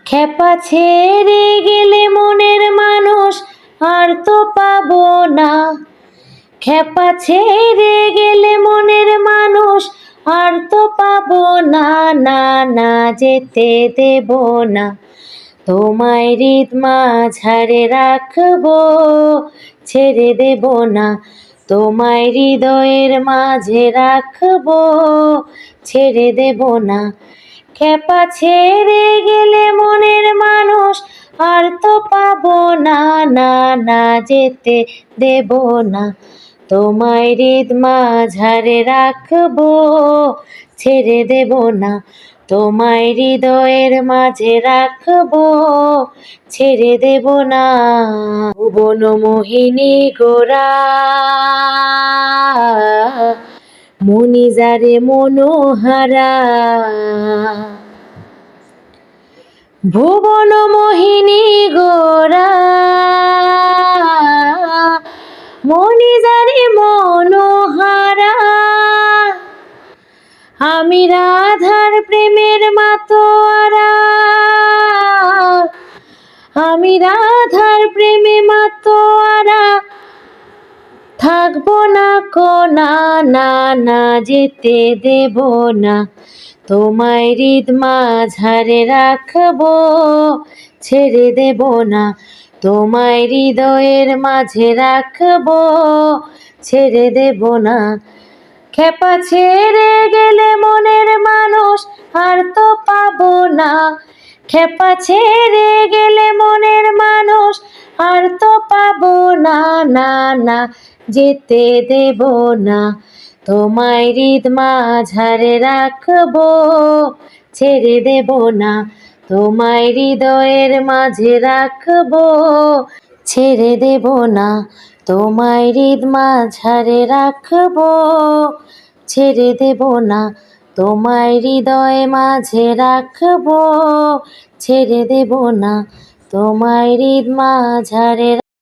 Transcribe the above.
খেপা ছেড়ে গেলে মনের মানুষ আর তো পাবো না। খেপা ছেড়ে গেলে মনের মানুষ আর তো পাবো না, না না যেতে দেব না। তোমায় হৃদ মাঝারে রাখবো, ছেড়ে দেব না। তোমায় হৃদয়ের মাঝে রাখবো, ছেড়ে দেব না। খেপা ছেড়ে গেলে মনের মানুষ আর তো পাবো না, না না যেতে দেব না। তোমায় হৃদ মাঝারে রাখবো, ছেড়ে দেব না। তোমায় হৃদয়ের মাঝে রাখবো, ছেড়ে দেব না। ভুবন মোহিনী গোরা, মনিজারে মনোহারা। ভুবন মোহিনী গোরা, মনিজারে মনোহারা। আমি রাধার প্রেমের মাতোয়ারা, আমি রাধার প্রেমে মাতোয়ারা। থাকবো না কো, না না না যেতে দেব না। তোমায় হৃদ মাঝারে রাখবো, ছেড়ে দেব না। তোমায় হৃদয়ের মাঝে রাখবো, ছেড়ে দেব না। খেপা ছেড়ে গেলে মনের মানুষ আর তো পাবো না। খেপা ছেড়ে গেলে মনের মানুষ আর তো পাবো না, না না যেতে দেব না। তোমায় হৃদ মাঝারে রাখবো, ছেড়ে দেব না। তোমায় হৃদয়ের মাঝে রাখবো, ছেড়ে দেব না। তোমায় হৃদ মাঝারে রাখবো, ছেড়ে দেব না। তোমায় হৃদয় মাঝে রাখবো, ছেড়ে দেব না। তোমায় হৃদ মাঝারে